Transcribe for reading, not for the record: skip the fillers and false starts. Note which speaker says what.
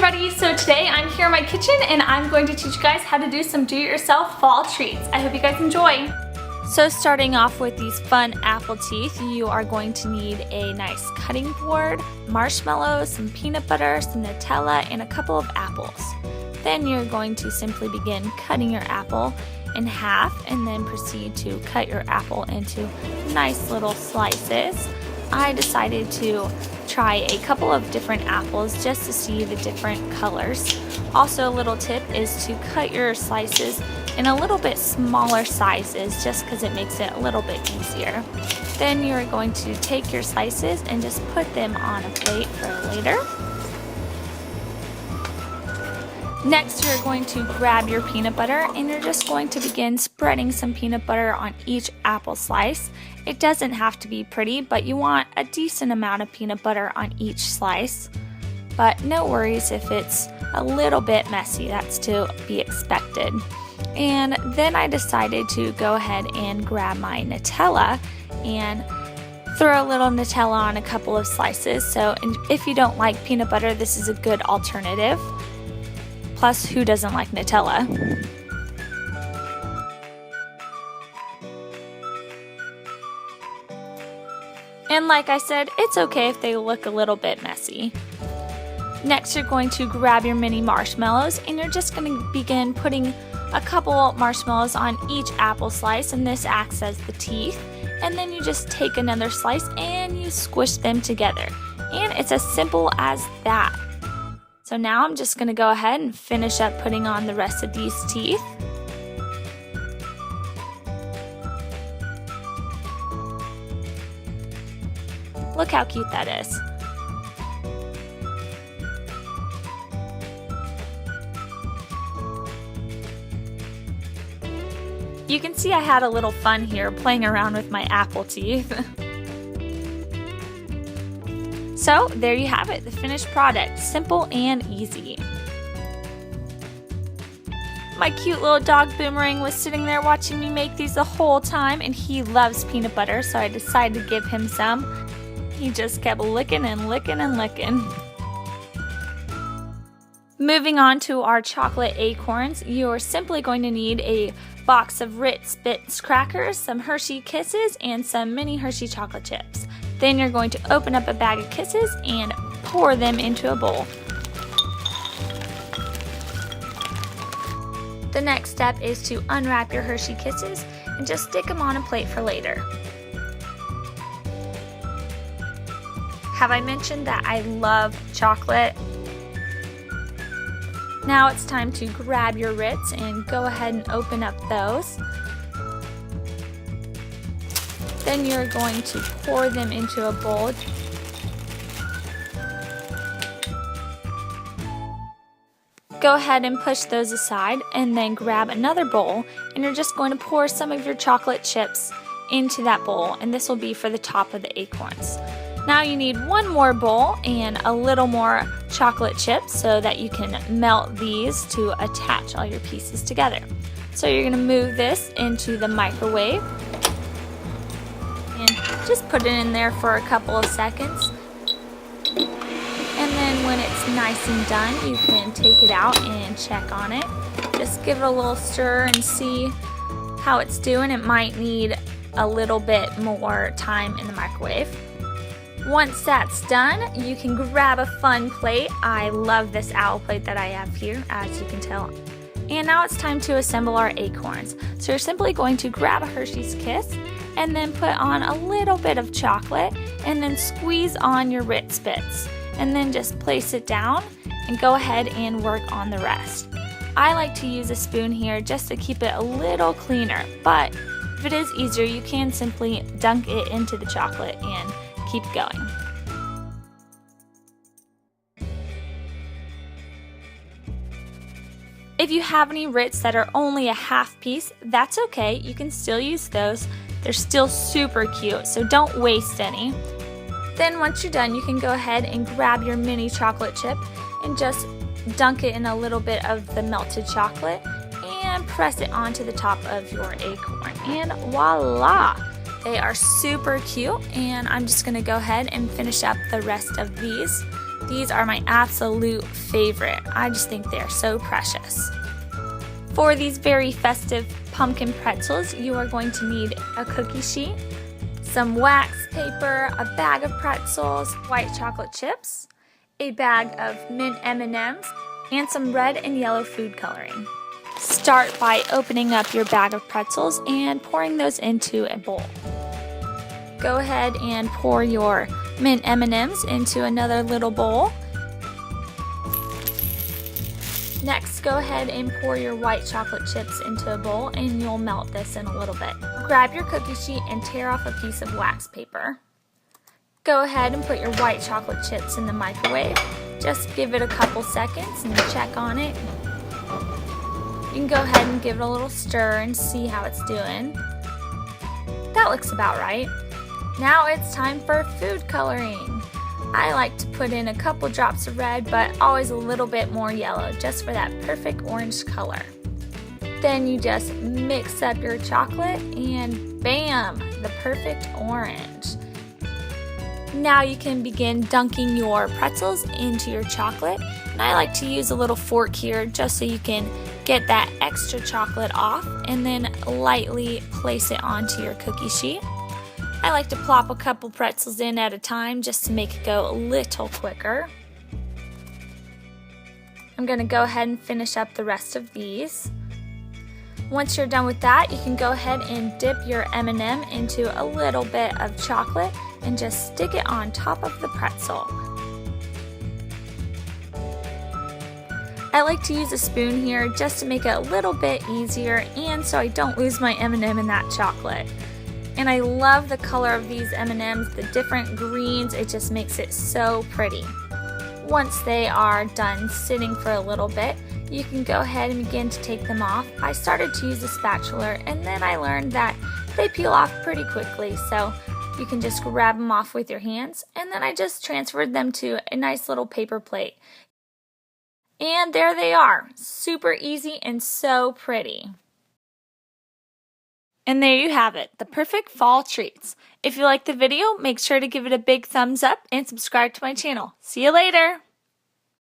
Speaker 1: everybody, so today I'm here in my kitchen and I'm going to teach you guys how to do some do-it-yourself fall treats. I hope you guys enjoy. So starting off with these fun apple teeth, you are going to need a nice cutting board, marshmallows, some peanut butter, some Nutella, and a couple of apples. Then you're going to simply begin cutting your apple in half and then proceed to cut your apple into nice little slices. I decided to try a couple of different apples just to see the different colors. Also, a little tip is to cut your slices in a little bit smaller sizes just because it makes it a little bit easier. Then you're going to take your slices and just put them on a plate for later. Next, you're going to grab your peanut butter and you're just going to begin spreading some peanut butter on each apple slice. It doesn't have to be pretty, but you want a decent amount of peanut butter on each slice. But no worries if it's a little bit messy, that's to be expected. And then I decided to go ahead and grab my Nutella and throw a little Nutella on a couple of slices. So if you don't like peanut butter, this is a good alternative. Plus, who doesn't like Nutella? And like I said, it's okay if they look a little bit messy. Next, you're going to grab your mini marshmallows and you're just going to begin putting a couple marshmallows on each apple slice, and this acts as the teeth. And then you just take another slice and you squish them together. And it's as simple as that. So now I'm just going to go ahead and finish up putting on the rest of these teeth. Look how cute that is. You can see I had a little fun here playing around with my apple teeth. So there you have it, the finished product, simple and easy. My cute little dog Boomerang was sitting there watching me make these the whole time, and he loves peanut butter, so I decided to give him some. He just kept licking and licking and licking. Moving on to our chocolate acorns, you're simply going to need a box of Ritz Bits crackers, some Hershey Kisses, and some mini Hershey chocolate chips. Then you're going to open up a bag of Kisses and pour them into a bowl. The next step is to unwrap your Hershey Kisses and just stick them on a plate for later. Have I mentioned that I love chocolate? Now it's time to grab your Ritz and go ahead and open up those. Then you're going to pour them into a bowl. Go ahead and push those aside and then grab another bowl, and you're just going to pour some of your chocolate chips into that bowl, and this will be for the top of the acorns. Now you need one more bowl and a little more chocolate chips so that you can melt these to attach all your pieces together. So you're going to move this into the microwave and just put it in there for a couple of seconds. And then when it's nice and done, you can take it out and check on it. Just give it a little stir and see how it's doing. It might need a little bit more time in the microwave. Once that's done, you can grab a fun plate. I love this owl plate that I have here, as you can tell. And now it's time to assemble our acorns. So you're simply going to grab a Hershey's Kiss and then put on a little bit of chocolate and then squeeze on your Ritz Bits. And then just place it down and go ahead and work on the rest. I like to use a spoon here just to keep it a little cleaner, but if it is easier, you can simply dunk it into the chocolate and keep going. If you have any Ritz that are only a half piece, that's okay. You can still use those. They're still super cute, so don't waste any. Then once you're done, you can go ahead and grab your mini chocolate chip and just dunk it in a little bit of the melted chocolate and press it onto the top of your acorn. And voila! They are super cute, and I'm just going to go ahead and finish up the rest of these. These are my absolute favorite. I just think they're so precious. For these very festive pumpkin pretzels, you are going to need a cookie sheet, some wax paper, a bag of pretzels, white chocolate chips, a bag of mint M&Ms, and some red and yellow food coloring. Start by opening up your bag of pretzels and pouring those into a bowl. Go ahead and pour your mint M&Ms into another little bowl. Next, go ahead and pour your white chocolate chips into a bowl and you'll melt this in a little bit. Grab your cookie sheet and tear off a piece of wax paper. Go ahead and put your white chocolate chips in the microwave. Just give it a couple seconds and check on it. You can go ahead and give it a little stir and see how it's doing. That looks about right. Now it's time for food coloring. I like to put in a couple drops of red, but always a little bit more yellow, just for that perfect orange color. Then you just mix up your chocolate and bam, the perfect orange. Now you can begin dunking your pretzels into your chocolate. And I like to use a little fork here just so you can get that extra chocolate off and then lightly place it onto your cookie sheet. I like to plop a couple pretzels in at a time just to make it go a little quicker. I'm going to go ahead and finish up the rest of these. Once you're done with that, you can go ahead and dip your M&M into a little bit of chocolate and just stick it on top of the pretzel. I like to use a spoon here just to make it a little bit easier and so I don't lose my M&M in that chocolate. And I love the color of these M&Ms, the different greens, it just makes it so pretty. Once they are done sitting for a little bit, you can go ahead and begin to take them off. I started to use a spatula and then I learned that they peel off pretty quickly, so you can just grab them off with your hands, and then I just transferred them to a nice little paper plate. And there they are, super easy and so pretty. And there you have it, the perfect fall treats. If you liked the video, make sure to give it a big thumbs up and subscribe to my channel. See you later!